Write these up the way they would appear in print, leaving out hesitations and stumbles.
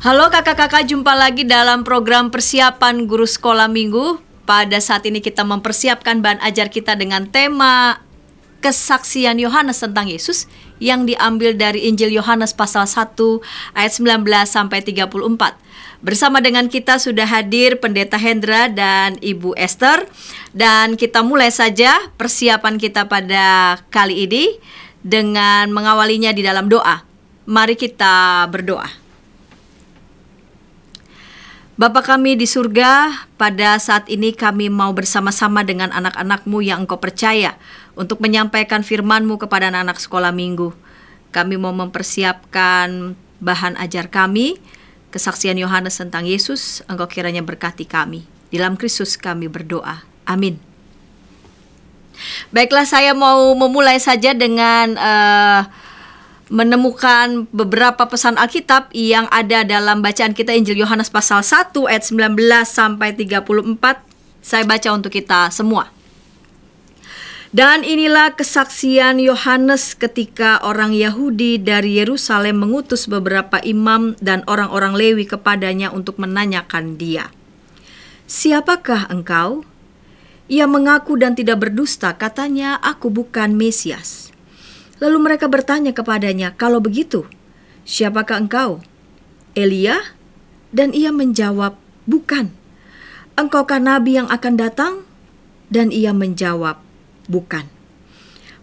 Halo kakak-kakak, jumpa lagi dalam program persiapan guru sekolah minggu. Pada saat ini kita mempersiapkan bahan ajar kita dengan tema kesaksian Yohanes tentang Yesus yang diambil dari Injil Yohanes pasal 1 ayat 19 sampai 34. Bersama dengan kita sudah hadir Pendeta Hendra dan Ibu Esther, dan kita mulai saja persiapan kita pada kali ini dengan mengawalinya di dalam doa. Mari kita berdoa. Bapa kami di surga, pada saat ini kami mau bersama-sama dengan anak-anak-Mu yang Engkau percaya untuk menyampaikan firman-Mu kepada anak-anak sekolah minggu. Kami mau mempersiapkan bahan ajar kami, kesaksian Yohanes tentang Yesus. Engkau kiranya berkati kami. Di dalam Kristus kami berdoa. Amin. Baiklah, saya mau memulai saja dengan menemukan beberapa pesan Alkitab yang ada dalam bacaan kita Injil Yohanes pasal 1 ayat 19 sampai 34. Saya baca untuk kita semua. Dan inilah kesaksian Yohanes ketika orang Yahudi dari Yerusalem mengutus beberapa imam dan orang-orang Lewi kepadanya untuk menanyakan dia. Siapakah engkau? Ia mengaku dan tidak berdusta, katanya, aku bukan Mesias. Lalu mereka bertanya kepadanya, kalau begitu, siapakah engkau? Elia? Dan ia menjawab, bukan. Engkaukah nabi yang akan datang? Dan ia menjawab, bukan.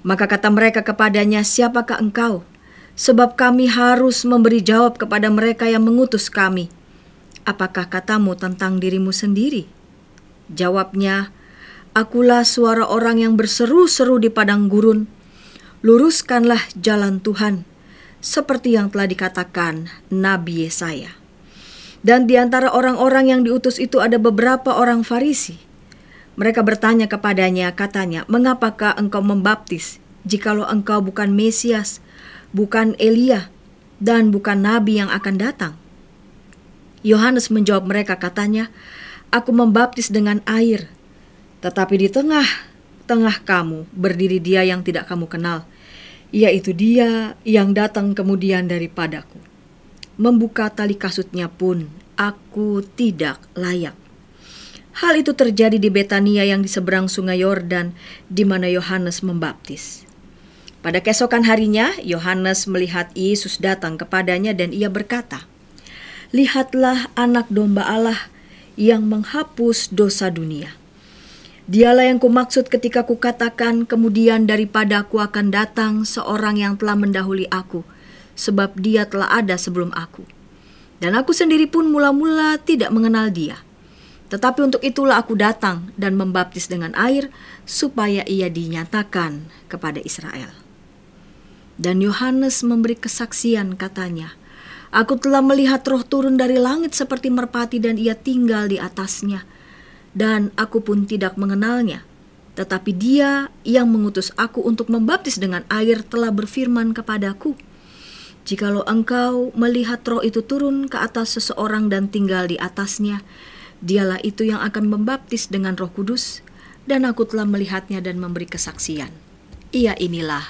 Maka kata mereka kepadanya, siapakah engkau? Sebab kami harus memberi jawab kepada mereka yang mengutus kami. Apakah katamu tentang dirimu sendiri? Jawabnya, akulah suara orang yang berseru-seru di padang gurun. Luruskanlah jalan Tuhan, seperti yang telah dikatakan Nabi Yesaya. Dan di antara orang-orang yang diutus itu ada beberapa orang Farisi. Mereka bertanya kepadanya, katanya, mengapakah engkau membaptis, jikalau engkau bukan Mesias, bukan Elia, dan bukan Nabi yang akan datang? Yohanes menjawab mereka, katanya, aku membaptis dengan air, tetapi di tengah kamu berdiri dia yang tidak kamu kenal, yaitu dia yang datang kemudian daripadaku. Membuka tali kasutnya pun aku tidak layak. Hal itu terjadi di Betania yang di seberang sungai Yordan, di mana Yohanes membaptis. Pada keesokan harinya, Yohanes melihat Yesus datang kepadanya dan ia berkata, lihatlah anak domba Allah yang menghapus dosa dunia. Dialah yang kumaksud ketika kukatakan kemudian daripadaku akan datang seorang yang telah mendahului aku, sebab dia telah ada sebelum aku. Dan aku sendiri pun mula-mula tidak mengenal dia. Tetapi untuk itulah aku datang dan membaptis dengan air, supaya ia dinyatakan kepada Israel. Dan Yohanes memberi kesaksian, katanya, aku telah melihat roh turun dari langit seperti merpati dan ia tinggal di atasnya. Dan aku pun tidak mengenalnya. Tetapi dia yang mengutus aku untuk membaptis dengan air telah berfirman kepadaku, jikalau engkau melihat roh itu turun ke atas seseorang dan tinggal di atasnya, dialah itu yang akan membaptis dengan Roh Kudus, dan aku telah melihatnya dan memberi kesaksian. Ia inilah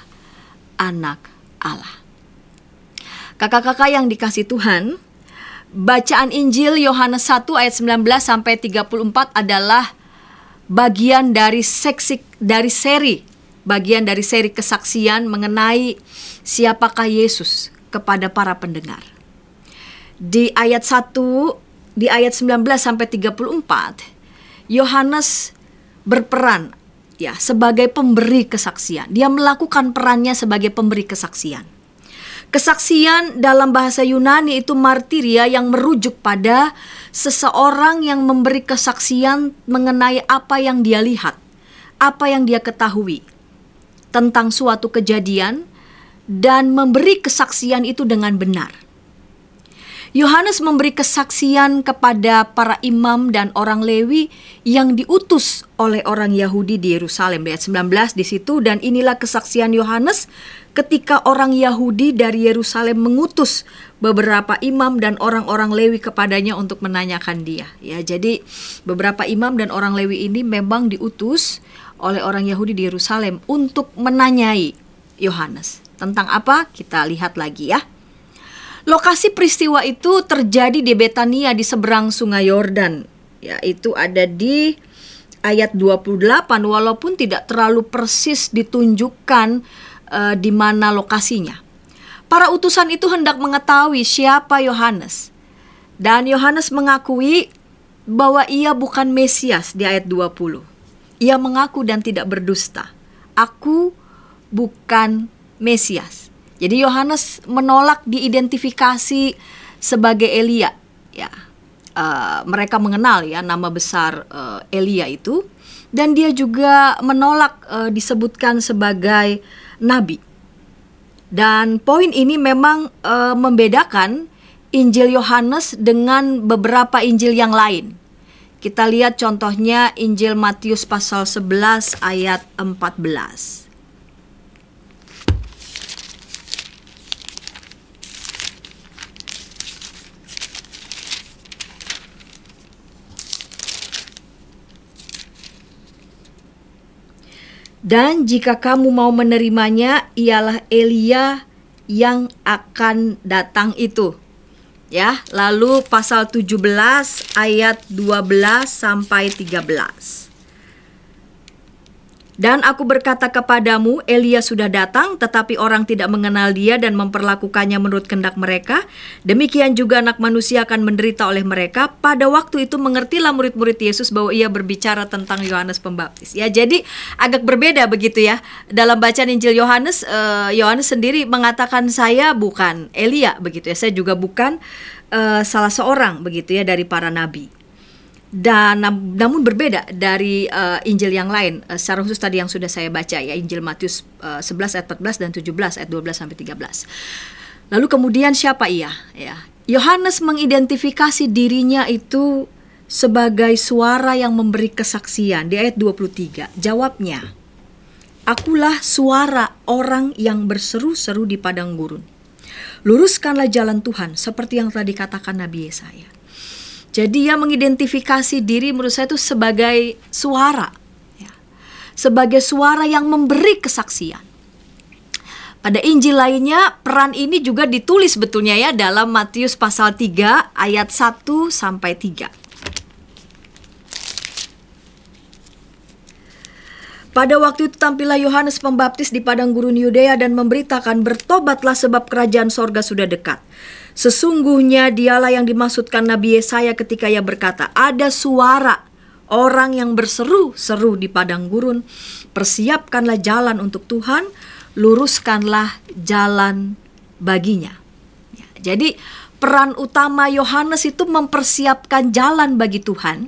anak Allah. Kakak-kakak yang dikasih Tuhan, bacaan Injil Yohanes 1 ayat 19 sampai 34 adalah bagian dari seri kesaksian mengenai siapakah Yesus kepada para pendengar. Di ayat 19 sampai 34, Yohanes berperan sebagai pemberi kesaksian. Dia melakukan perannya sebagai pemberi kesaksian. Kesaksian dalam bahasa Yunani itu martiria, yang merujuk pada seseorang yang memberi kesaksian mengenai apa yang dia lihat, apa yang dia ketahui tentang suatu kejadian, dan memberi kesaksian itu dengan benar. Yohanes memberi kesaksian kepada para imam dan orang Lewi yang diutus oleh orang Yahudi di Yerusalem. Ayat 19 di situ, dan inilah kesaksian Yohanes ketika orang Yahudi dari Yerusalem mengutus beberapa imam dan orang-orang Lewi kepadanya untuk menanyakan dia. Ya, jadi beberapa imam dan orang Lewi ini memang diutus oleh orang Yahudi di Yerusalem untuk menanyai Yohanes. Tentang apa? Kita lihat lagi ya. Lokasi peristiwa itu terjadi di Betania di seberang Sungai Yordan. Ya, itu ada di ayat 28 walaupun tidak terlalu persis ditunjukkan di mana lokasinya. Para utusan itu hendak mengetahui siapa Yohanes. Dan Yohanes mengakui bahwa ia bukan Mesias di ayat 20. Ia mengaku dan tidak berdusta. Aku bukan Mesias. Jadi Yohanes menolak diidentifikasi sebagai Elia. Ya, mereka mengenal ya nama besar Elia itu, dan dia juga menolak disebutkan sebagai nabi. Dan poin ini memang membedakan Injil Yohanes dengan beberapa Injil yang lain. Kita lihat contohnya Injil Matius pasal 11 ayat 14. Dan jika kamu mau menerimanya, ialah Elia yang akan datang itu. Ya, lalu pasal 17 ayat 12 sampai 13. Dan aku berkata kepadamu, Elia sudah datang, tetapi orang tidak mengenal dia dan memperlakukannya menurut kehendak mereka. Demikian juga Anak Manusia akan menderita oleh mereka. Pada waktu itu mengertilah murid-murid Yesus bahwa ia berbicara tentang Yohanes Pembaptis. Ya, jadi agak berbeda begitu ya. Dalam bacaan Injil Yohanes, Yohanes sendiri mengatakan saya bukan Elia begitu ya. Saya juga bukan salah seorang begitu ya dari para nabi. Dan namun berbeda dari Injil yang lain, secara khusus tadi yang sudah saya baca ya, Injil Matius 11 ayat 14 dan 17 ayat 12 sampai 13. Lalu kemudian siapa ia? Ya, Yohanes mengidentifikasi dirinya itu sebagai suara yang memberi kesaksian di ayat 23. Jawabnya, akulah suara orang yang berseru-seru di padang gurun. Luruskanlah jalan Tuhan seperti yang telah dikatakan Nabi Yesaya. Jadi ia mengidentifikasi diri menurut saya itu sebagai suara. Ya. Sebagai suara yang memberi kesaksian. Pada Injil lainnya peran ini juga ditulis betulnya ya dalam Matius pasal 3 ayat 1 sampai 3. Pada waktu itu tampillah Yohanes Pembaptis di padang gurun Yudea dan memberitakan, bertobatlah sebab kerajaan sorga sudah dekat. Sesungguhnya dialah yang dimaksudkan Nabi Yesaya ketika ia berkata, ada suara orang yang berseru-seru di padang gurun, persiapkanlah jalan untuk Tuhan, luruskanlah jalan baginya. Ya, jadi peran utama Yohanes itu mempersiapkan jalan bagi Tuhan,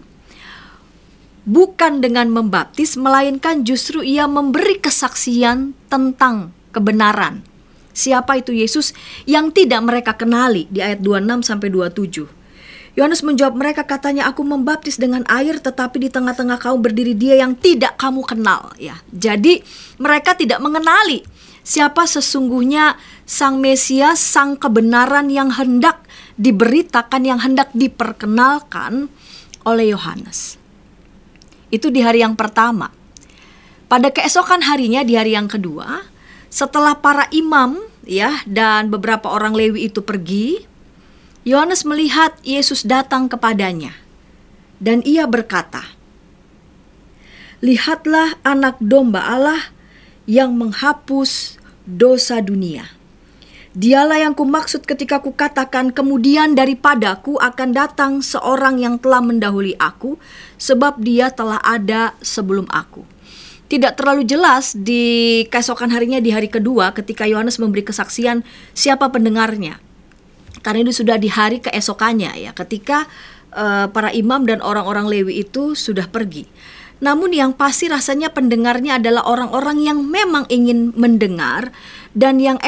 bukan dengan membaptis, melainkan justru ia memberi kesaksian tentang kebenaran. Siapa itu Yesus yang tidak mereka kenali di ayat 26 sampai 27. Yohanes menjawab mereka, katanya, aku membaptis dengan air, tetapi di tengah-tengah kamu berdiri dia yang tidak kamu kenal. Ya, jadi mereka tidak mengenali siapa sesungguhnya Sang Mesias, Sang kebenaran yang hendak diberitakan, yang hendak diperkenalkan oleh Yohanes. Itu di hari yang pertama. Pada keesokan harinya, di hari yang kedua, setelah para imam ya dan beberapa orang Lewi itu pergi, Yohanes melihat Yesus datang kepadanya. Dan ia berkata, lihatlah anak domba Allah yang menghapus dosa dunia. Dialah yang kumaksud ketika kukatakan, kemudian daripadaku akan datang seorang yang telah mendahului aku, sebab dia telah ada sebelum aku. Tidak terlalu jelas di keesokan harinya di hari kedua ketika Yohanes memberi kesaksian siapa pendengarnya. Karena itu sudah di hari keesokannya ya, ketika para imam dan orang-orang Lewi itu sudah pergi. Namun yang pasti rasanya pendengarnya adalah orang-orang yang memang ingin mendengar dan yang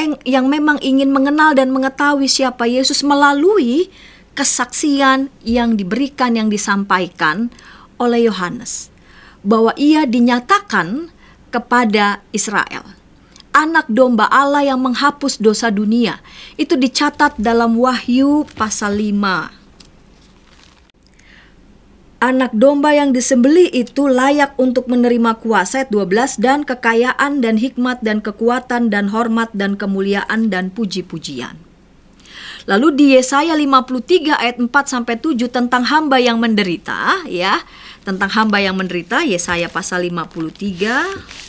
memang ingin mengenal dan mengetahui siapa Yesus melalui kesaksian yang diberikan, yang disampaikan oleh Yohanes. Bahwa ia dinyatakan kepada Israel. Anak domba Allah yang menghapus dosa dunia. Itu dicatat dalam Wahyu pasal 5. Anak domba yang disembelih itu layak untuk menerima kuasa, ayat 12, dan kekayaan dan hikmat dan kekuatan dan hormat dan kemuliaan dan puji-pujian. Lalu di Yesaya 53 ayat 4 sampai 7 tentang hamba yang menderita, ya. Tentang hamba yang menderita, Yesaya pasal 53.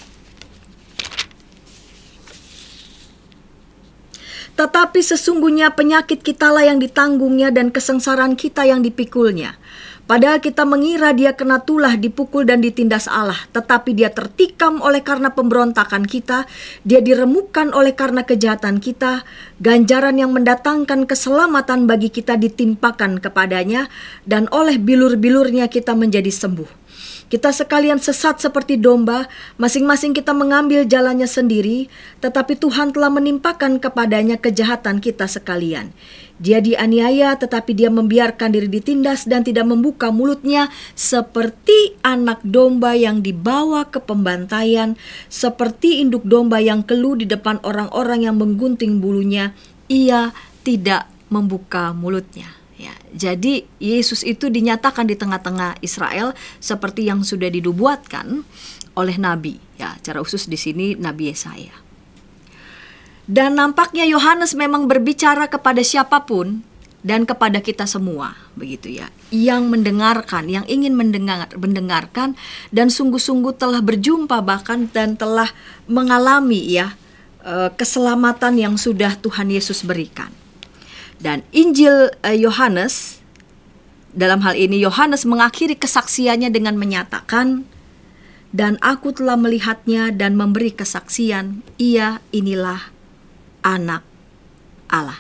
Tetapi sesungguhnya penyakit kitalah yang ditanggungnya dan kesengsaraan kita yang dipikulnya. Padahal kita mengira dia kena tulah, dipukul dan ditindas Allah. Tetapi dia tertikam oleh karena pemberontakan kita. Dia diremukkan oleh karena kejahatan kita. Ganjaran yang mendatangkan keselamatan bagi kita ditimpakan kepadanya. Dan oleh bilur-bilurnya kita menjadi sembuh. Kita sekalian sesat seperti domba, masing-masing kita mengambil jalannya sendiri, tetapi Tuhan telah menimpakan kepadanya kejahatan kita sekalian. Dia dianiaya, tetapi dia membiarkan diri ditindas dan tidak membuka mulutnya, seperti anak domba yang dibawa ke pembantaian, seperti induk domba yang keluh di depan orang-orang yang menggunting bulunya, ia tidak membuka mulutnya. Ya, jadi Yesus itu dinyatakan di tengah-tengah Israel seperti yang sudah dinubuatkan oleh Nabi. Ya, secara khusus di sini Nabi Yesaya. Dan nampaknya Yohanes memang berbicara kepada siapapun dan kepada kita semua, begitu ya, yang mendengarkan, yang ingin mendengarkan dan sungguh-sungguh telah berjumpa bahkan dan telah mengalami ya keselamatan yang sudah Tuhan Yesus berikan. Dan Injil Yohanes, dalam hal ini Yohanes mengakhiri kesaksiannya dengan menyatakan, dan aku telah melihatnya dan memberi kesaksian, ia inilah anak Allah.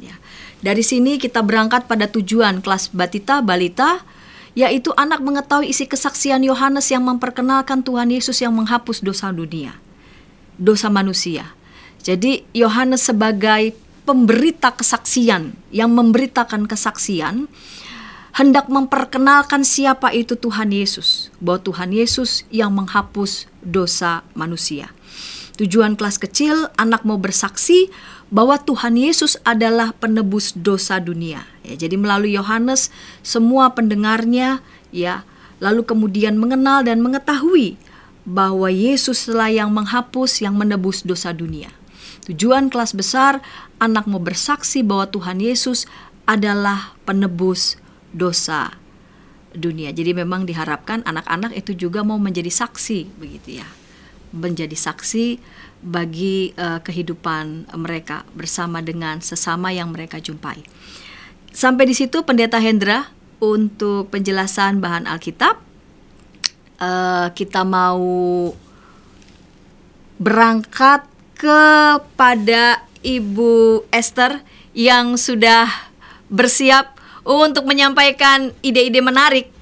Ya. Dari sini kita berangkat pada tujuan kelas Batita Balita, yaitu anak mengetahui isi kesaksian Yohanes yang memperkenalkan Tuhan Yesus yang menghapus dosa dunia, dosa manusia. Jadi Yohanes sebagai pemberita kesaksian, yang memberitakan kesaksian, hendak memperkenalkan siapa itu Tuhan Yesus, bahwa Tuhan Yesus yang menghapus dosa manusia. Tujuan kelas kecil, anak mau bersaksi bahwa Tuhan Yesus adalah penebus dosa dunia. Ya, jadi melalui Yohanes, semua pendengarnya ya, lalu kemudian mengenal dan mengetahui bahwa Yesuslah yang menghapus, yang menebus dosa dunia. Tujuan kelas besar, anak mau bersaksi bahwa Tuhan Yesus adalah penebus dosa dunia. Jadi memang diharapkan anak-anak itu juga mau menjadi saksi, begitu ya. Menjadi saksi bagi kehidupan mereka bersama dengan sesama yang mereka jumpai. Sampai di situ Pendeta Hendra untuk penjelasan bahan Alkitab. Kita mau berangkat kepada Ibu Esther yang sudah bersiap untuk menyampaikan ide-ide menarik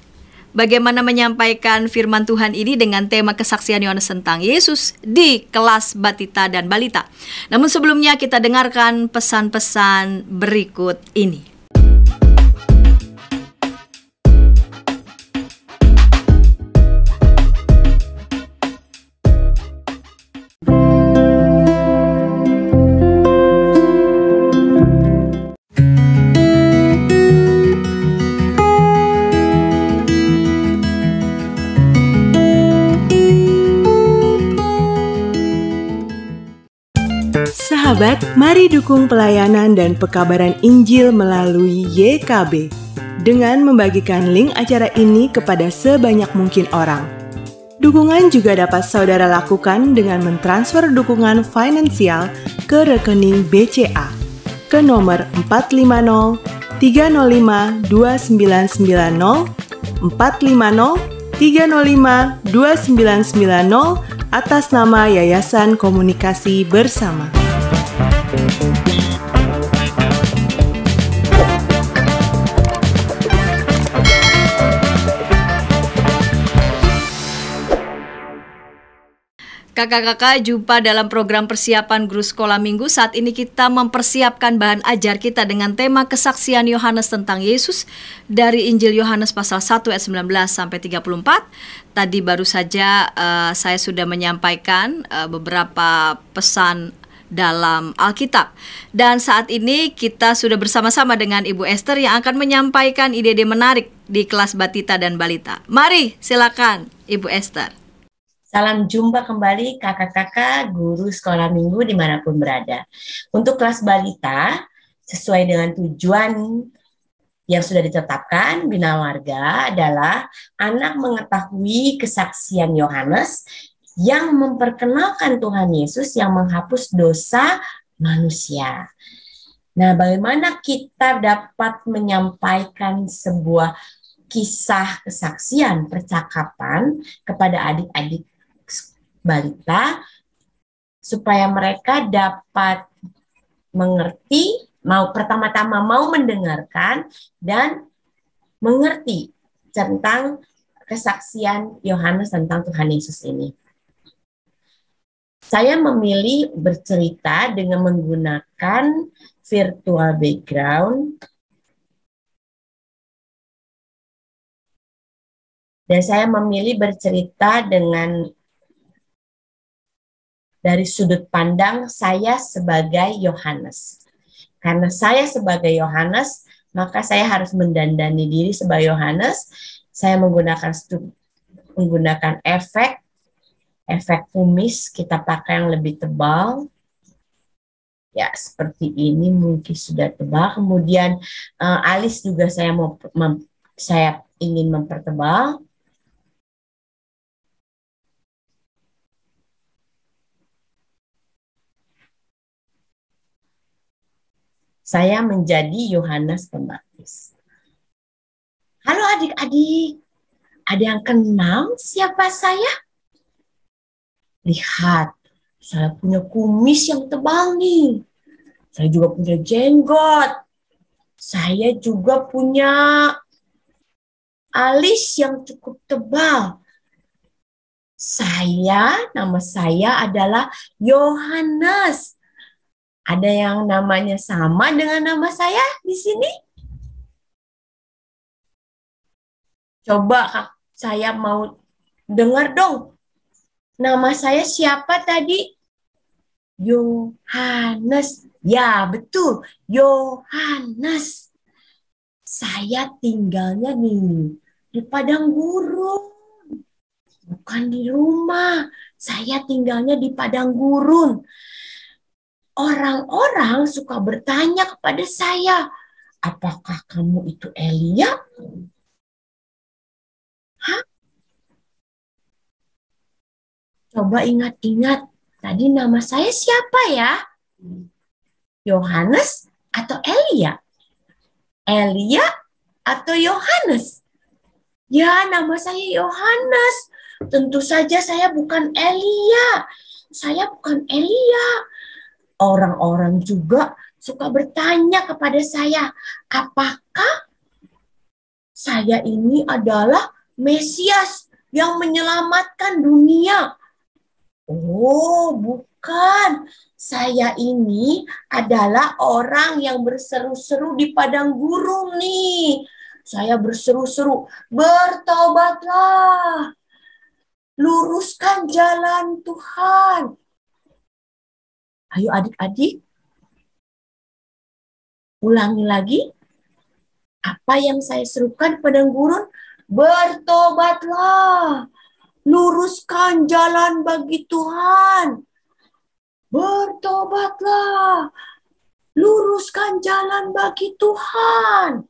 bagaimana menyampaikan firman Tuhan ini dengan tema kesaksian Yohanes tentang Yesus di kelas Batita dan Balita. Namun sebelumnya kita dengarkan pesan-pesan berikut ini. Sahabat, mari dukung pelayanan dan pekabaran Injil melalui YKB dengan membagikan link acara ini kepada sebanyak mungkin orang. Dukungan juga dapat saudara lakukan dengan mentransfer dukungan finansial ke rekening BCA ke nomor 450 305 2990 450 305 2990 atas nama Yayasan Komunikasi Bersama. Kakak-kakak, jumpa dalam program persiapan guru sekolah minggu. Saat ini kita mempersiapkan bahan ajar kita dengan tema kesaksian Yohanes tentang Yesus dari Injil Yohanes pasal 1 ayat 19 sampai 34. Tadi baru saja saya sudah menyampaikan beberapa pesan dalam Alkitab. Dan saat ini kita sudah bersama-sama dengan Ibu Esther yang akan menyampaikan ide-ide menarik di kelas Batita dan Balita. Mari silakan Ibu Esther. Salam jumpa kembali kakak-kakak guru sekolah minggu dimanapun berada. Untuk kelas balita, sesuai dengan tujuan yang sudah ditetapkan, Bina Marga adalah anak mengetahui kesaksian Yohanes yang memperkenalkan Tuhan Yesus yang menghapus dosa manusia. Nah, bagaimana kita dapat menyampaikan sebuah kisah kesaksian, percakapan kepada adik-adik balita supaya mereka dapat mengerti, pertama-tama mau mendengarkan dan mengerti tentang kesaksian Yohanes tentang Tuhan Yesus ini. Saya memilih bercerita dengan menggunakan virtual background dan saya memilih bercerita dari sudut pandang saya sebagai Yohanes. Karena saya sebagai Yohanes, maka saya harus mendandani diri sebagai Yohanes. Saya menggunakan efek kumis, kita pakai yang lebih tebal. Ya, seperti ini mungkin sudah tebal. Kemudian alis juga saya ingin mempertebal. Saya menjadi Yohanes Pembaptis. Halo adik-adik, ada yang kenal siapa saya? Lihat, saya punya kumis yang tebal nih. Saya juga punya jenggot. Saya juga punya alis yang cukup tebal. Nama saya adalah Yohanes. Ada yang namanya sama dengan nama saya di sini? Coba saya mau dengar dong. Nama saya siapa tadi? Yohanes. Ya, betul. Yohanes. Saya tinggalnya di padang gurun. Bukan di rumah. Saya tinggalnya di padang gurun. Orang-orang suka bertanya kepada saya, apakah kamu itu Elia? Hah? Coba ingat-ingat, tadi nama saya siapa ya? Yohanes atau Elia? Elia atau Yohanes? Ya, nama saya Yohanes. Tentu saja saya bukan Elia. Saya bukan Elia. Orang-orang juga suka bertanya kepada saya, apakah saya ini adalah Mesias yang menyelamatkan dunia? Oh, bukan. Saya ini adalah orang yang berseru-seru di padang gurun nih. Saya berseru-seru, bertobatlah. Luruskan jalan Tuhan. Ayo adik-adik, ulangi lagi. Apa yang saya serukan padang gurun? Bertobatlah. Luruskan jalan bagi Tuhan. Bertobatlah. Luruskan jalan bagi Tuhan.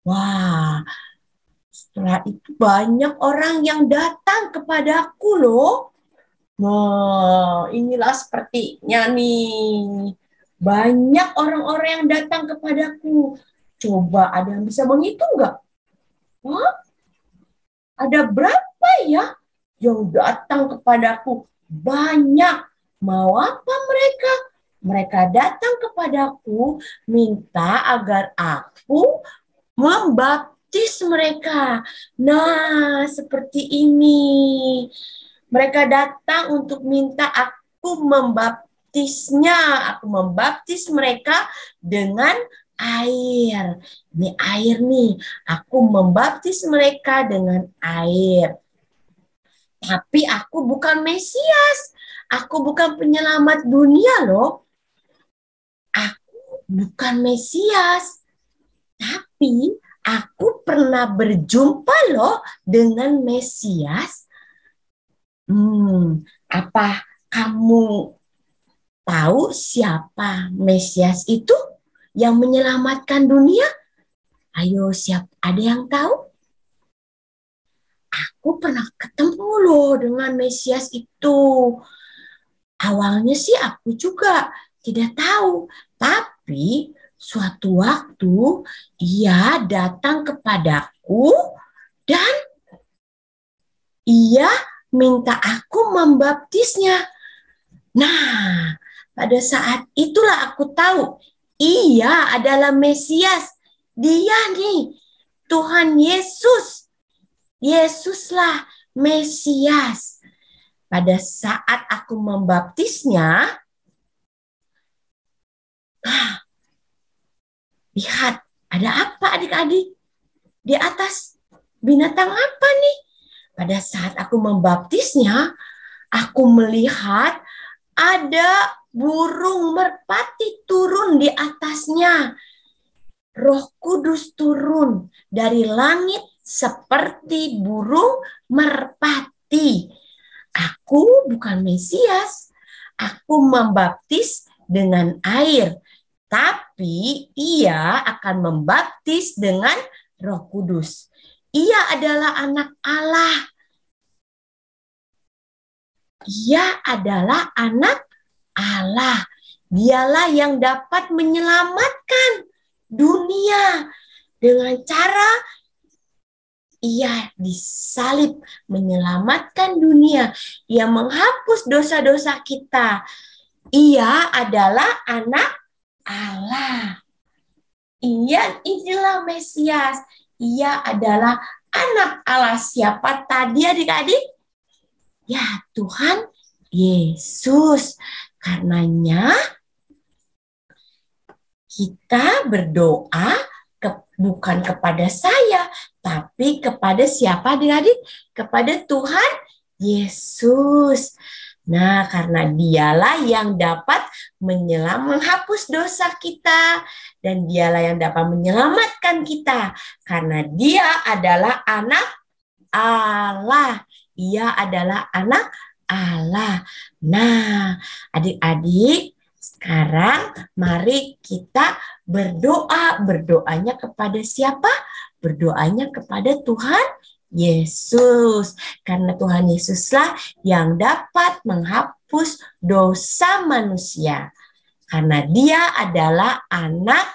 Wah, setelah itu banyak orang yang datang kepadaku loh. Nah, inilah sepertinya nih. Banyak orang-orang yang datang kepadaku. Coba ada yang bisa menghitung nggak? Hah? Ada berapa ya yang datang kepadaku? Banyak. Mau apa mereka? Mereka datang kepadaku minta agar aku membaptis mereka. Nah, seperti ini. Mereka datang untuk minta aku membaptisnya. Aku membaptis mereka dengan air. Ini air nih. Aku membaptis mereka dengan air. Tapi aku bukan Mesias. Aku bukan penyelamat dunia loh. Aku bukan Mesias. Tapi aku pernah berjumpa loh dengan Mesias. Apa kamu tahu siapa Mesias itu? yang menyelamatkan dunia? Ayo, ada yang tahu? Aku pernah ketemu loh dengan Mesias itu. Awalnya sih aku juga tidak tahu, tapi suatu waktu ia datang kepadaku dan ia minta aku membaptisnya. Nah, pada saat itulah aku tahu ia adalah Mesias. Dia nih, Tuhan Yesus. Yesuslah Mesias. Pada saat aku membaptisnya, lihat, ada apa adik-adik? Di atas binatang apa nih? Pada saat aku membaptisnya, aku melihat ada burung merpati turun di atasnya. Roh Kudus turun dari langit seperti burung merpati. Aku bukan Mesias. Aku membaptis dengan air. Tapi ia akan membaptis dengan Roh Kudus. Ia adalah anak Allah. Ia adalah anak Allah. Dialah yang dapat menyelamatkan dunia dengan cara ia disalib menyelamatkan dunia. Ia menghapus dosa-dosa kita. Ia adalah anak Allah. Inilah Mesias. Ia adalah anak Allah. Siapa tadi adik-adik? Ya, Tuhan Yesus. Karenanya kita berdoa bukan kepada saya, tapi kepada siapa adik-adik? Kepada Tuhan Yesus. Nah, karena dialah yang dapat menghapus dosa kita, dan dialah yang dapat menyelamatkan kita, karena dia adalah anak Allah. Ia adalah anak Allah. Nah, adik-adik, sekarang mari kita berdoa. Berdoanya kepada siapa? Berdoanya kepada Tuhan Yesus. Karena Tuhan Yesuslah yang dapat menghapus dosa manusia. Karena dia adalah anak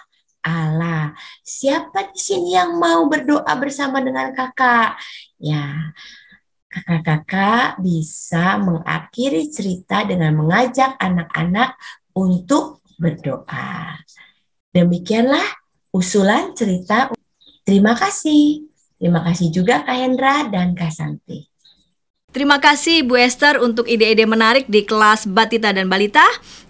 Allah. Siapa di sini yang mau berdoa bersama dengan kakak? Ya, kakak-kakak bisa mengakhiri cerita dengan mengajak anak-anak untuk berdoa. Demikianlah usulan cerita. Terima kasih. Terima kasih juga Kak Hendra dan Kak Santi. Terima kasih Bu Esther untuk ide-ide menarik di kelas Batita dan Balita.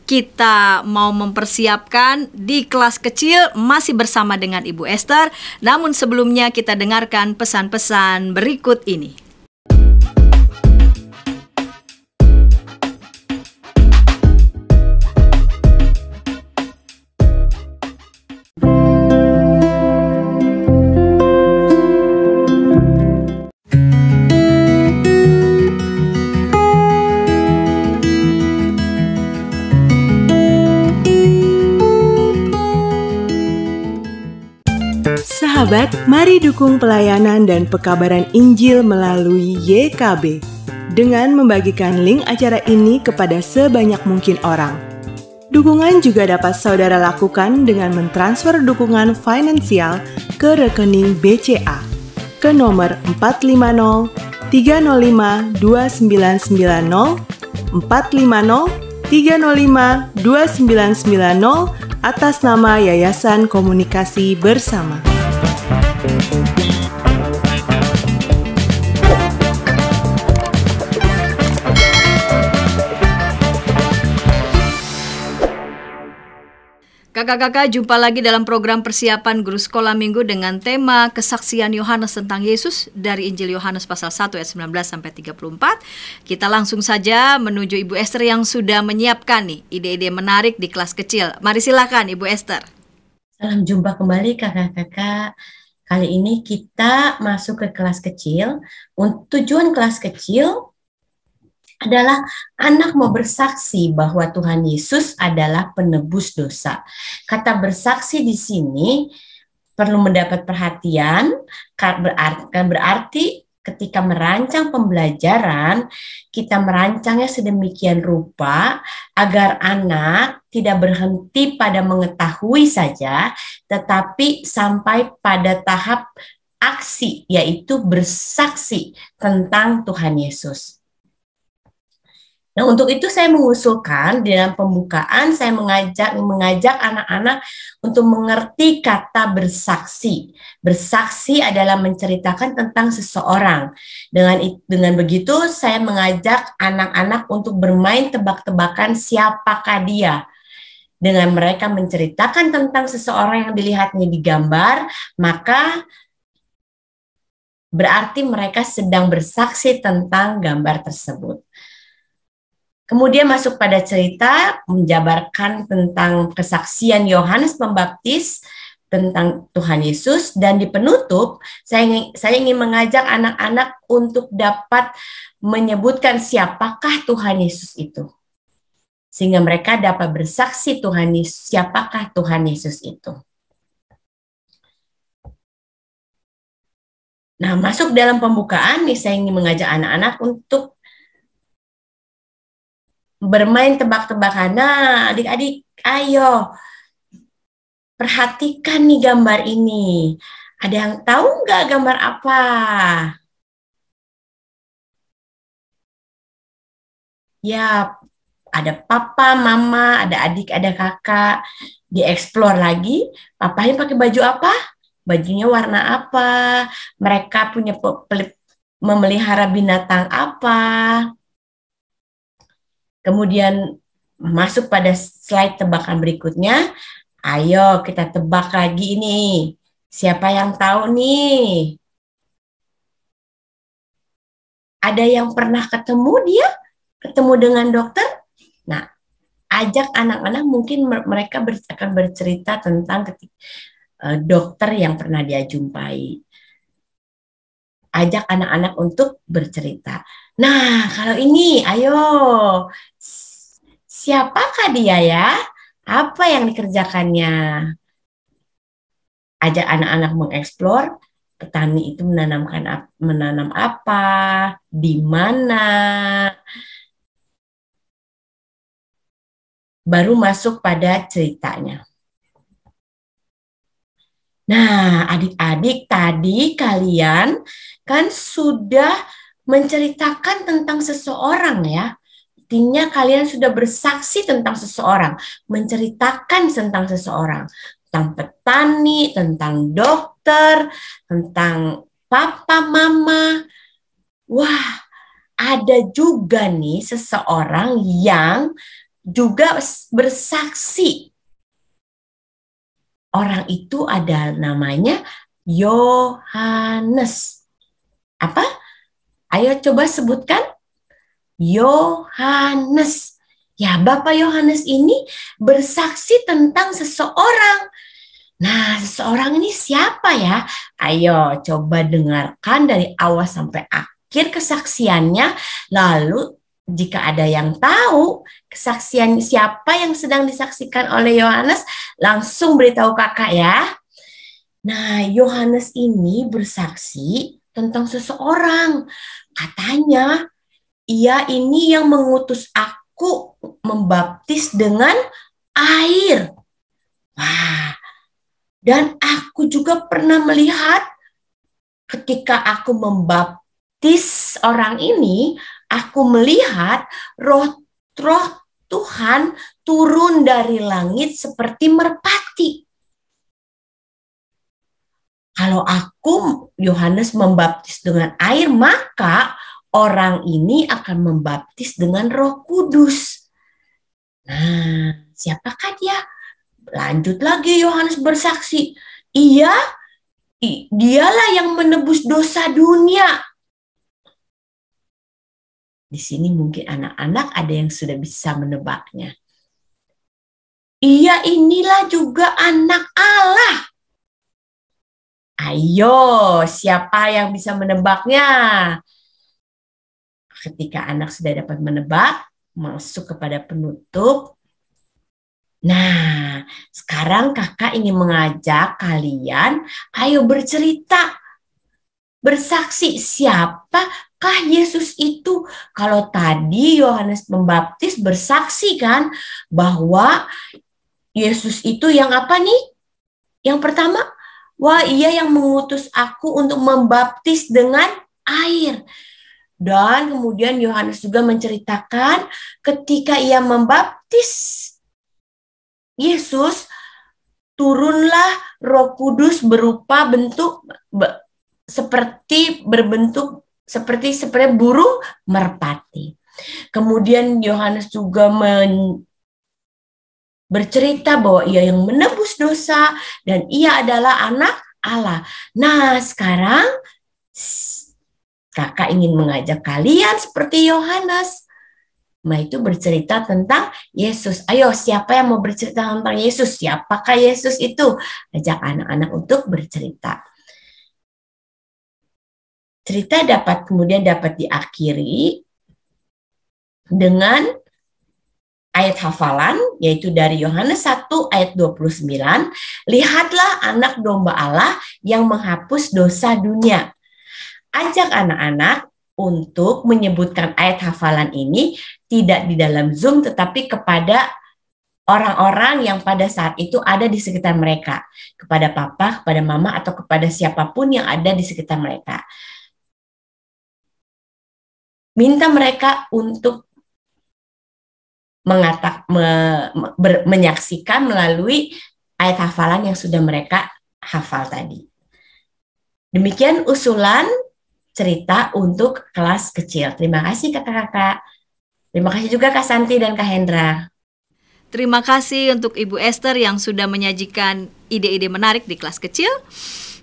Kita mau mempersiapkan di kelas kecil masih bersama dengan Ibu Esther. Namun sebelumnya kita dengarkan pesan-pesan berikut ini. Sahabat, mari dukung pelayanan dan pekabaran Injil melalui YKB dengan membagikan link acara ini kepada sebanyak mungkin orang. Dukungan juga dapat saudara lakukan dengan mentransfer dukungan finansial ke rekening BCA ke nomor 450 305 2990 450 305 2990 atas nama Yayasan Komunikasi Bersama. Kakak-kakak, jumpa lagi dalam program persiapan Guru Sekolah Minggu dengan tema kesaksian Yohanes tentang Yesus dari Injil Yohanes pasal 1 ayat 19 sampai 34. Kita langsung saja menuju Ibu Esther yang sudah menyiapkan nih ide-ide menarik di kelas kecil. Mari silakan Ibu Esther. Salam jumpa kembali kakak-kakak. Kali ini kita masuk ke kelas kecil. Tujuan kelas kecil adalah anak mau bersaksi bahwa Tuhan Yesus adalah penebus dosa. Kata bersaksi di sini perlu mendapat perhatian, berarti ketika merancang pembelajaran, kita merancangnya sedemikian rupa agar anak tidak berhenti pada mengetahui saja, tetapi sampai pada tahap aksi, yaitu bersaksi tentang Tuhan Yesus. Nah, untuk itu saya mengusulkan di dalam pembukaan saya mengajak anak-anak untuk mengerti kata bersaksi. Bersaksi adalah menceritakan tentang seseorang. Dengan begitu saya mengajak anak-anak untuk bermain tebak-tebakan siapakah dia. Dengan mereka menceritakan tentang seseorang yang dilihatnya di gambar, maka berarti mereka sedang bersaksi tentang gambar tersebut. Kemudian masuk pada cerita menjabarkan tentang kesaksian Yohanes Pembaptis tentang Tuhan Yesus, dan di penutup saya ingin mengajak anak-anak untuk dapat menyebutkan siapakah Tuhan Yesus itu. Sehingga mereka dapat bersaksi siapakah Tuhan Yesus itu. Nah, masuk dalam pembukaan nih saya ingin mengajak anak-anak untuk bermain tebak-tebakan. Nah, adik-adik, ayo perhatikan nih gambar ini. Ada yang tahu nggak gambar apa? Ya, ada papa, mama, ada adik, ada kakak. Dieksplor lagi, papanya pakai baju apa? Bajunya warna apa? Mereka punya memelihara binatang apa? Kemudian masuk pada slide tebakan berikutnya. Ayo kita tebak lagi ini. Siapa yang tahu nih? Ada yang pernah ketemu dia? Ketemu dengan dokter? Nah, ajak anak-anak, mungkin mereka akan bercerita tentang dokter yang pernah dia jumpai. Ajak anak-anak untuk bercerita. Nah, kalau ini, ayo. Siapakah dia ya? Apa yang dikerjakannya? Ajak anak-anak mengeksplor. Petani itu menanam apa? Di mana? Baru masuk pada ceritanya. Nah, adik-adik, tadi kalian kan sudah menceritakan tentang seseorang ya. Artinya kalian sudah bersaksi tentang seseorang, menceritakan tentang seseorang, tentang petani, tentang dokter, tentang papa, mama. Wah, ada juga nih seseorang yang juga bersaksi. Orang itu ada namanya Yohanes. Apa? Ayo coba sebutkan. Yohanes. Ya, Bapak Yohanes ini bersaksi tentang seseorang. Nah, seseorang ini siapa ya? Ayo coba dengarkan dari awal sampai akhir kesaksiannya. Lalu jika ada yang tahu kesaksian siapa yang sedang disaksikan oleh Yohanes, langsung beritahu kakak ya. Nah, Yohanes ini bersaksi tentang seseorang. Katanya, ia ini yang mengutus aku membaptis dengan air. Wah, dan aku juga pernah melihat ketika aku membaptis orang ini, aku melihat roh Tuhan turun dari langit seperti merpati. Kalau aku, Yohanes, membaptis dengan air, maka orang ini akan membaptis dengan Roh Kudus. Nah, siapakah dia? Lanjut lagi Yohanes bersaksi. Dialah yang menebus dosa dunia. Di sini mungkin anak-anak ada yang sudah bisa menebaknya. Ia inilah juga anak Allah. Ayo, siapa yang bisa menebaknya? ketika anak sudah dapat menebak, masuk kepada penutup. Nah, sekarang kakak ingin mengajak kalian, ayo bercerita, bersaksi siapakah Yesus itu. Kalau tadi Yohanes Pembaptis bersaksi kan bahwa Yesus itu yang apa nih? Yang pertama, wah ia yang mengutus aku untuk membaptis dengan air. Dan kemudian Yohanes juga menceritakan ketika ia membaptis Yesus, turunlah Roh Kudus berupa bentuk berbentuk seperti burung merpati. Kemudian Yohanes juga bercerita bahwa ia yang menebus dosa dan ia adalah anak Allah. Nah, sekarang kakak ingin mengajak kalian seperti Yohanes. Nah, itu bercerita tentang Yesus. Ayo, siapa yang mau bercerita tentang Yesus? Siapakah Yesus itu? Ajak anak-anak untuk bercerita. Cerita kemudian dapat diakhiri dengan ayat hafalan, yaitu dari Yohanes 1 ayat 29. Lihatlah anak domba Allah yang menghapus dosa dunia. Ajak anak-anak untuk menyebutkan ayat hafalan ini tidak di dalam Zoom, tetapi kepada orang-orang yang pada saat itu ada di sekitar mereka. Kepada papa, kepada mama, atau kepada siapapun yang ada di sekitar mereka. Minta mereka untuk menyaksikan melalui ayat hafalan yang sudah mereka hafal tadi. Demikian usulan cerita untuk kelas kecil. Terima kasih kakak-kakak. Terima kasih juga Kak Santi dan Kak Hendra. Terima kasih untuk Ibu Esther yang sudah menyajikan ide-ide menarik di kelas kecil.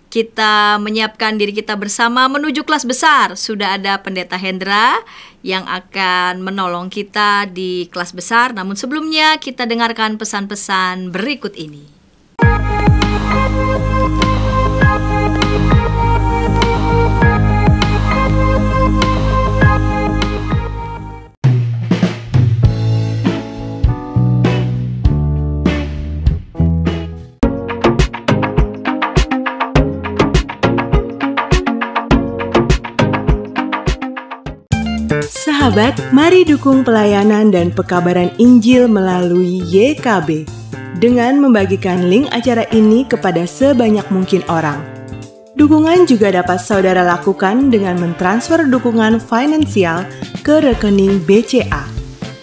Kita menyiapkan diri kita bersama menuju kelas besar. Sudah ada Pendeta Hendra yang akan menolong kita di kelas besar. Namun sebelumnya kita dengarkan pesan-pesan berikut ini. Sahabat, mari dukung pelayanan dan pekabaran Injil melalui YKB dengan membagikan link acara ini kepada sebanyak mungkin orang. Dukungan juga dapat saudara lakukan dengan mentransfer dukungan finansial ke rekening BCA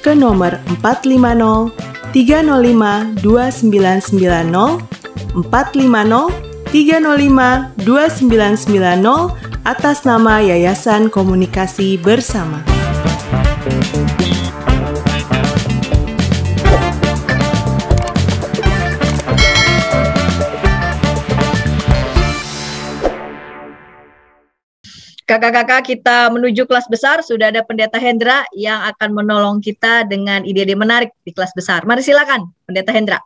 ke nomor 450 305 2990 450 305 2990 atas nama Yayasan Komunikasi Bersama. Kakak-kakak, kita menuju kelas besar. Sudah ada Pendeta Hendra yang akan menolong kita dengan ide-ide menarik di kelas besar. Mari silakan, Pendeta Hendra.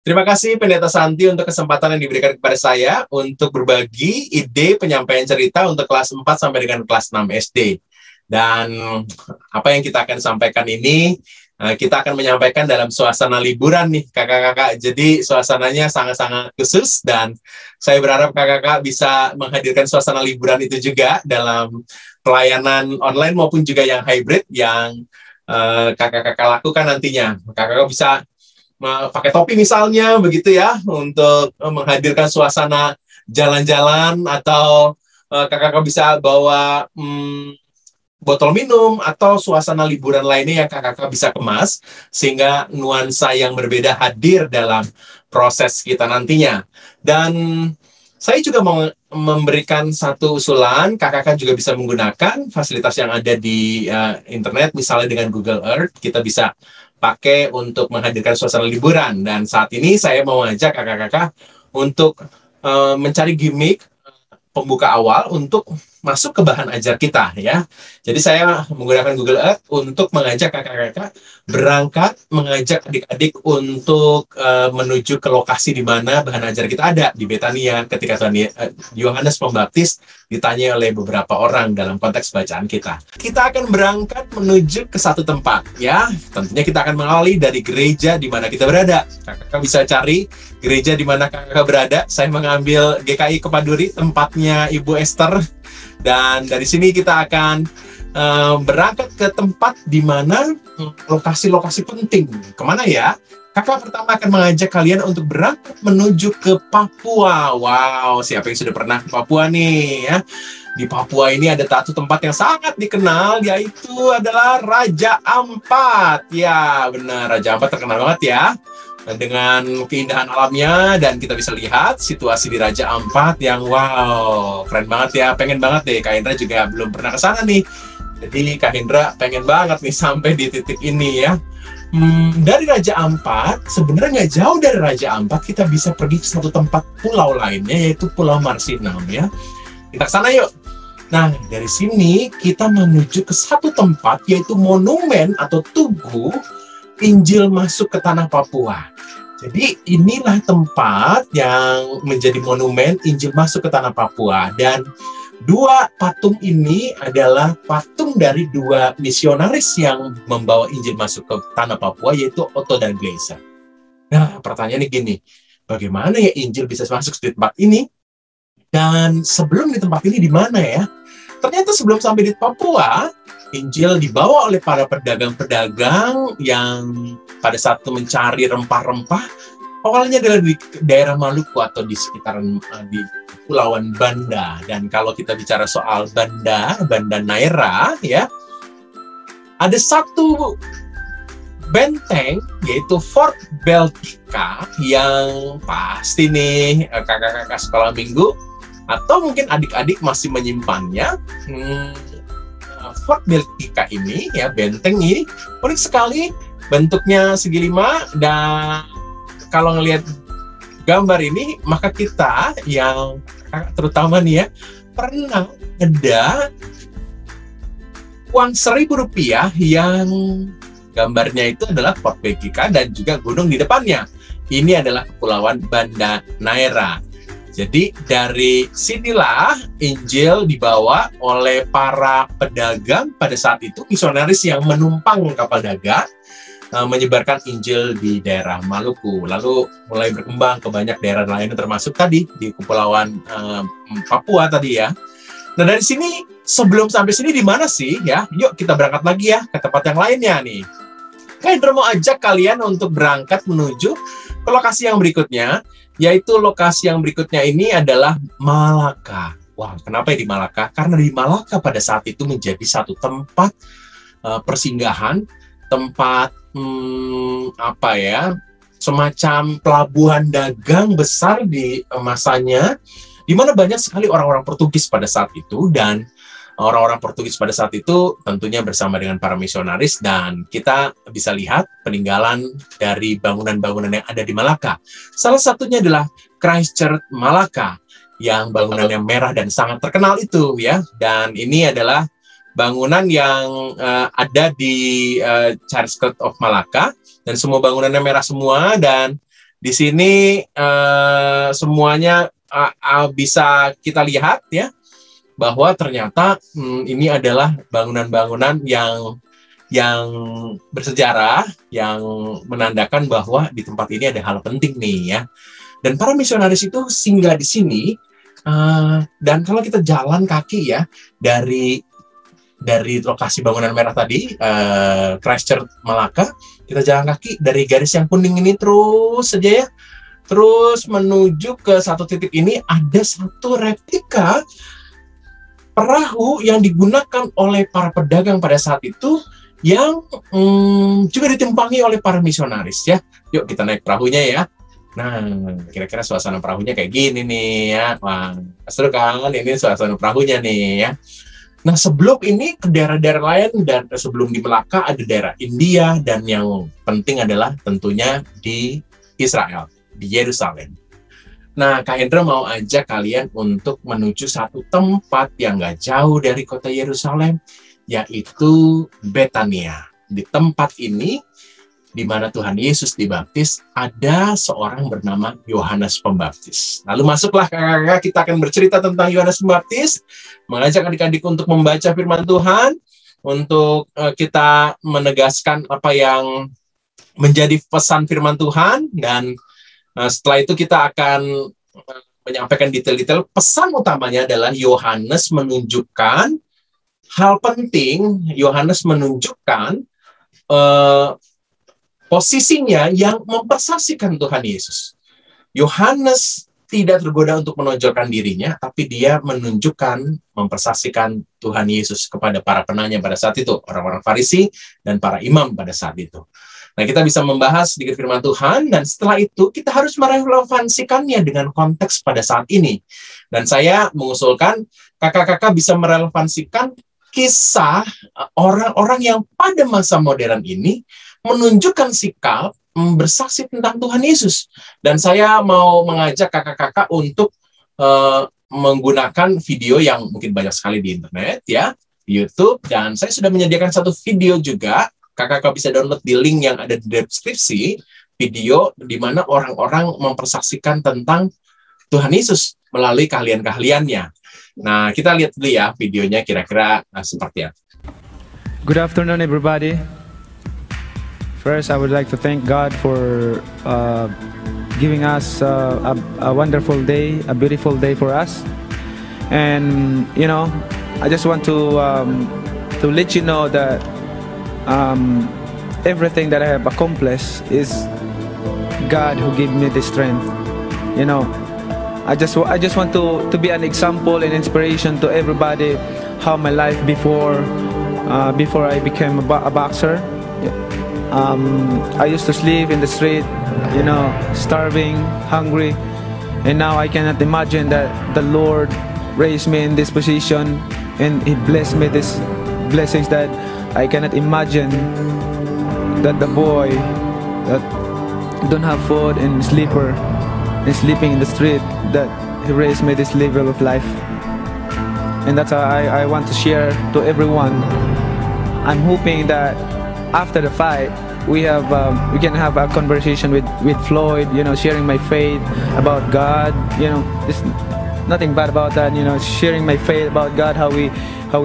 Terima kasih Pendeta Santi untuk kesempatan yang diberikan kepada saya untuk berbagi ide penyampaian cerita untuk kelas 4 sampai dengan kelas 6 SD. Dan apa yang kita akan sampaikan ini, kita akan menyampaikan dalam suasana liburan nih kakak-kakak. Jadi suasananya sangat-sangat khusus dan saya berharap kakak-kakak bisa menghadirkan suasana liburan itu juga dalam pelayanan online maupun juga yang hybrid yang kakak-kakak lakukan nantinya. Kakak-kakak bisa pakai topi misalnya begitu ya untuk menghadirkan suasana jalan-jalan atau kakak-kakak bisa bawa botol minum atau suasana liburan lainnya yang kakak-kakak bisa kemas sehingga nuansa yang berbeda hadir dalam proses kita nantinya. Dan saya juga mau memberikan satu usulan, kakak-kakak juga bisa menggunakan fasilitas yang ada di internet, misalnya dengan Google Earth, kita bisa pakai untuk menghadirkan suasana liburan. Dan saat ini saya mau mengajak kakak-kakak untuk mencari gimmick pembuka awal untuk masuk ke bahan ajar kita ya. Jadi saya menggunakan Google Earth untuk mengajak kakak-kakak berangkat, mengajak adik-adik untuk menuju ke lokasi di mana bahan ajar kita ada di Betania ketika Yohanes Pembaptis ditanya oleh beberapa orang dalam konteks bacaan kita. Kita akan berangkat menuju ke satu tempat ya. Tentunya kita akan mengawali dari gereja di mana kita berada. Kakak bisa cari gereja di mana kakak berada. Saya mengambil GKI Kepaduri, tempatnya Ibu Esther. Dan dari sini kita akan berangkat ke tempat di mana lokasi-lokasi penting. Kemana ya? Kakak pertama akan mengajak kalian untuk berangkat menuju ke Papua. Wow, siapa yang sudah pernah ke Papua nih ya? Di Papua ini ada satu tempat yang sangat dikenal, yaitu adalah Raja Ampat. Ya, benar, Raja Ampat terkenal banget ya, dengan keindahan alamnya, dan kita bisa lihat situasi di Raja Ampat yang wow, keren banget ya. Pengen banget deh, Kak Hendra juga belum pernah ke sana nih. Jadi Kak Hendra pengen banget nih sampai di titik ini ya. Dari Raja Ampat, sebenarnya nggak jauh dari Raja Ampat, kita bisa pergi ke satu tempat pulau lainnya, yaitu Pulau Marsinam ya. Kita ke sana yuk. Nah, dari sini kita menuju ke satu tempat, yaitu monumen atau tugu Injil masuk ke tanah Papua. Jadi inilah tempat yang menjadi monumen Injil masuk ke tanah Papua. Dan dua patung ini adalah patung dari dua misionaris yang membawa Injil masuk ke tanah Papua, yaitu Otto dan Glaser. Nah, pertanyaannya gini, bagaimana ya Injil bisa masuk di tempat ini? Dan sebelum di tempat ini di mana ya? Ternyata sebelum sampai di Papua, Injil dibawa oleh para pedagang-pedagang yang pada saat itu mencari rempah-rempah. Awalnya adalah di daerah Maluku atau di sekitaran di Kepulauan Banda. Dan kalau kita bicara soal Banda Naira ya, ada satu benteng yaitu Fort Belgica yang pasti nih kakak-kakak sekolah minggu atau mungkin adik-adik masih menyimpannya. Fort Belgica ini ya, benteng ini unik sekali, bentuknya segi 5, dan kalau ngelihat gambar ini maka kita yang terutama nih ya pernah ada uang Rp1.000 yang gambarnya itu adalah Fort Belgica dan juga gunung di depannya. Ini adalah Kepulauan Banda Naira. Jadi dari sinilah Injil dibawa oleh para pedagang pada saat itu, misionaris yang menumpang kapal dagang, menyebarkan Injil di daerah Maluku. Lalu mulai berkembang ke banyak daerah lain, termasuk tadi di Kepulauan Papua tadi ya. Nah dari sini, sebelum sampai sini di mana sih ya? Yuk kita berangkat lagi ya ke tempat yang lainnya nih. Kak Hendra mau ajak kalian untuk berangkat menuju ke lokasi yang berikutnya, yaitu lokasi yang berikutnya ini adalah Malaka. Wah, kenapa ya di Malaka? Karena di Malaka pada saat itu menjadi satu tempat persinggahan, tempat apa ya, semacam pelabuhan dagang besar di masanya, di mana banyak sekali orang-orang Portugis pada saat itu, dan orang-orang Portugis pada saat itu tentunya bersama dengan para misionaris, dan kita bisa lihat peninggalan dari bangunan-bangunan yang ada di Malaka. Salah satunya adalah Christ Church Malaka, yang bangunannya merah dan sangat terkenal itu ya. Dan ini adalah bangunan yang ada di Church of Malaka, dan semua bangunannya merah semua, dan di sini semuanya bisa kita lihat ya, bahwa ternyata ini adalah bangunan-bangunan yang bersejarah, yang menandakan bahwa di tempat ini ada hal penting nih ya. Dan para misionaris itu singgah di sini, dan kalau kita jalan kaki ya dari lokasi bangunan merah tadi, Christ Church Malaka, kita jalan kaki dari garis yang kuning ini terus saja ya, terus menuju ke satu titik ini, ada satu replika perahu yang digunakan oleh para pedagang pada saat itu, yang juga ditumpangi oleh para misionaris ya. Yuk kita naik perahunya ya. Nah, kira-kira suasana perahunya kayak gini nih ya. Wah, seru kan? Ini suasana perahunya nih ya. Nah, sebelum ini ke daerah-daerah lain, dan sebelum di Melaka ada daerah India, dan yang penting adalah tentunya di Israel, di Yerusalem. Nah, Kak Hendra mau ajak kalian untuk menuju satu tempat yang gak jauh dari kota Yerusalem, yaitu Betania. Di tempat ini, di mana Tuhan Yesus dibaptis, ada seorang bernama Yohanes Pembaptis. Lalu masuklah kakak-kakak, kita akan bercerita tentang Yohanes Pembaptis, mengajak adik-adik untuk membaca firman Tuhan, untuk kita menegaskan apa yang menjadi pesan firman Tuhan, dan setelah itu kita akan menyampaikan detail-detail. Pesan utamanya adalah Yohanes menunjukkan hal penting, Yohanes menunjukkan posisinya yang mempersaksikan Tuhan Yesus. Yohanes tidak tergoda untuk menonjolkan dirinya, tapi dia menunjukkan, mempersaksikan Tuhan Yesus kepada para penanya pada saat itu, orang-orang Farisi dan para imam pada saat itu. Nah, kita bisa membahas sedikit firman Tuhan, dan setelah itu kita harus merelevansikannya dengan konteks pada saat ini. Dan saya mengusulkan kakak-kakak bisa merelevansikan kisah orang-orang yang pada masa modern ini menunjukkan sikap bersaksi tentang Tuhan Yesus. Dan saya mau mengajak kakak-kakak untuk menggunakan video yang mungkin banyak sekali di internet, ya, di YouTube. Dan saya sudah menyediakan satu video juga. Kakak-kakak bisa download di link yang ada di deskripsi, video di mana orang-orang mempersaksikan tentang Tuhan Yesus melalui keahlian-keahliannya. Nah, kita lihat dulu ya videonya kira-kira seperti apa. Good afternoon, everybody. First, I would like to thank God for giving us a wonderful day, a beautiful day for us. And, you know, I just want to let you know that everything that I have accomplished is God who gave me the strength. You know, I just want to be an example and inspiration to everybody how my life before I became a boxer. I used to sleep in the street, you know, starving, hungry, and now I cannot imagine that the Lord raised me in this position and He blessed me these blessings that I cannot imagine, that the boy that don't have food and sleeping in the street, that He raised me this level of life. And that's how I want to share to everyone. I'm hoping that after the fight we can have a conversation with Floyd, you know, sharing my faith about God. You know, there's nothing bad about that, you know, sharing my faith about God, how we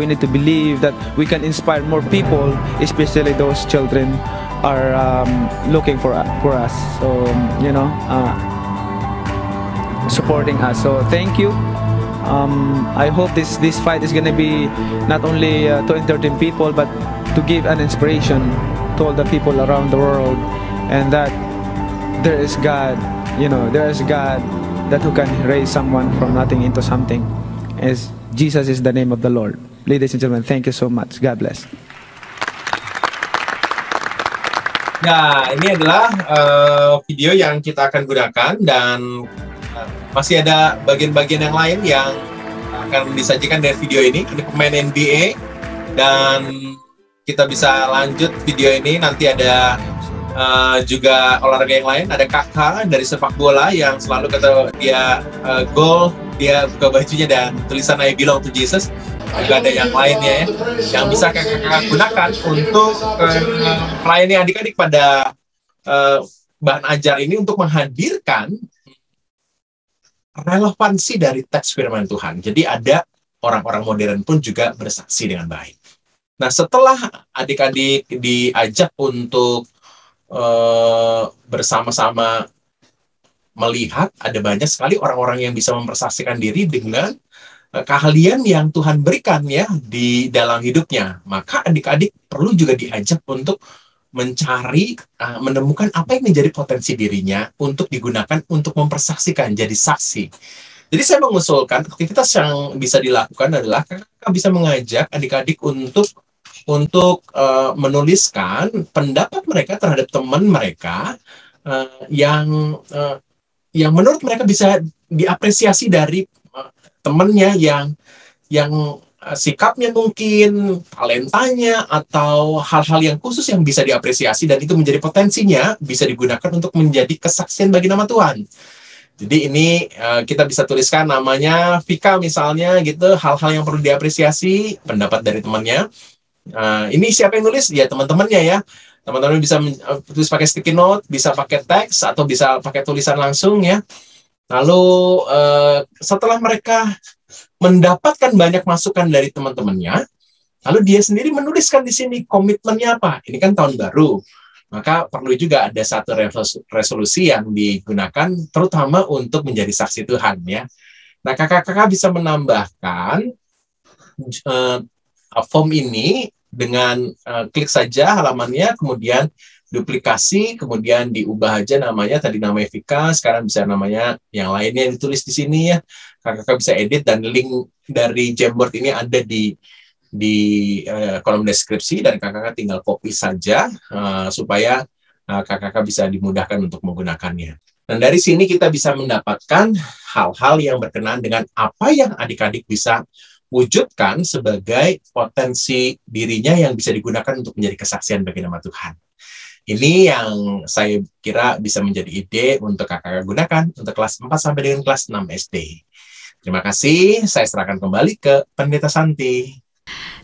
need to believe that we can inspire more people, especially those children are looking for us, so you know, supporting us. So thank you. I hope this fight is gonna be not only to entertain people, but to give an inspiration to all the people around the world, and that there is God, you know, there is God that who can raise someone from nothing into something, as Jesus is the name of the Lord. Ladies and gentlemen, thank you so much. God bless. Nah, ini adalah video yang kita akan gunakan, dan masih ada bagian-bagian yang lain yang akan disajikan dari video ini. Ini pemain NBA, dan kita bisa lanjut video ini. Nanti ada juga olahraga yang lain. Ada kakak dari sepak bola yang selalu kata dia gol, dia buka bajunya dan tulisan I belong to Jesus. Juga ada yang lainnya ya, yang bisa kakak gunakan untuk melayani adik-adik pada bahan ajar ini, untuk menghadirkan relevansi dari teks firman Tuhan. Jadi ada orang-orang modern pun juga bersaksi dengan baik. Nah, setelah adik-adik diajak untuk bersama-sama melihat, ada banyak sekali orang-orang yang bisa mempersaksikan diri dengan keahlian yang Tuhan berikan ya di dalam hidupnya. Maka adik-adik perlu juga diajak untuk mencari, menemukan apa yang menjadi potensi dirinya untuk digunakan untuk mempersaksikan, jadi saksi. Jadi saya mengusulkan aktivitas yang bisa dilakukan adalah kakak bisa mengajak adik-adik untuk menuliskan pendapat mereka terhadap teman mereka yang menurut mereka bisa diapresiasi dari temannya, yang sikapnya mungkin, talentanya, atau hal-hal yang khusus yang bisa diapresiasi, dan itu menjadi potensinya bisa digunakan untuk menjadi kesaksian bagi nama Tuhan. Jadi ini kita bisa tuliskan namanya Vika misalnya gitu, hal-hal yang perlu diapresiasi, pendapat dari temannya. Ini siapa yang nulis? Ya teman-temannya ya. Teman-teman bisa tulis pakai sticky note, bisa pakai teks, atau bisa pakai tulisan langsung ya. Lalu setelah mereka mendapatkan banyak masukan dari teman-temannya, lalu dia sendiri menuliskan di sini komitmennya apa. Ini kan tahun baru, maka perlu juga ada satu resolusi yang digunakan, terutama untuk menjadi saksi Tuhan ya. Nah, kakak-kakak bisa menambahkan form ini dengan klik saja halamannya, kemudian duplikasi, kemudian diubah aja namanya, tadi namanya Vika, sekarang bisa namanya yang lainnya yang ditulis di sini ya. Kakak bisa edit, dan link dari Jamboard ini ada di kolom deskripsi, dan kakak tinggal copy saja supaya kakak bisa dimudahkan untuk menggunakannya. Dan dari sini kita bisa mendapatkan hal-hal yang berkenaan dengan apa yang adik-adik bisa wujudkan sebagai potensi dirinya yang bisa digunakan untuk menjadi kesaksian bagi nama Tuhan. Ini yang saya kira bisa menjadi ide untuk kakak gunakan untuk kelas 4 sampai dengan kelas 6 SD. Terima kasih, saya serahkan kembali ke Pendeta Santi.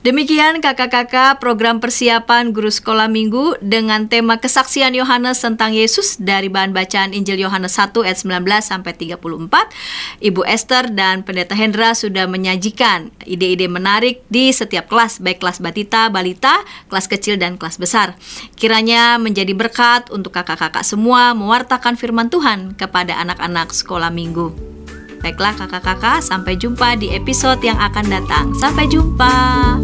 Demikian kakak-kakak program persiapan guru sekolah minggu dengan tema kesaksian Yohanes tentang Yesus dari bahan bacaan Injil Yohanes 1 ayat 19 sampai 34. Ibu Esther dan Pendeta Hendra sudah menyajikan ide-ide menarik di setiap kelas, baik kelas batita, balita, kelas kecil dan kelas besar. Kiranya menjadi berkat untuk kakak-kakak semua mewartakan firman Tuhan kepada anak-anak sekolah minggu. Baiklah kakak-kakak, sampai jumpa di episode yang akan datang. Sampai jumpa.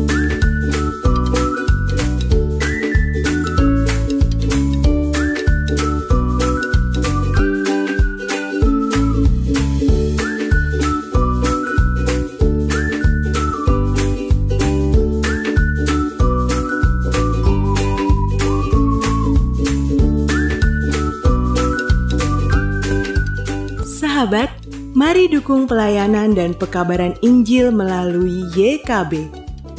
Sahabat, mari dukung pelayanan dan pekabaran Injil melalui YKB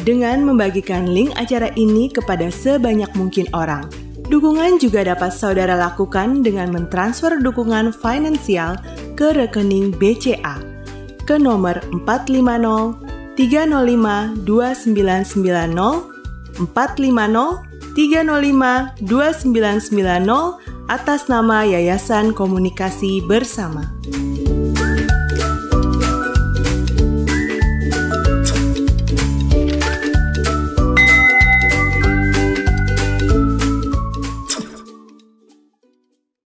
dengan membagikan link acara ini kepada sebanyak mungkin orang. Dukungan juga dapat saudara lakukan dengan mentransfer dukungan finansial ke rekening BCA ke nomor 450 305 2990 450 305 2990 atas nama Yayasan Komunikasi Bersama.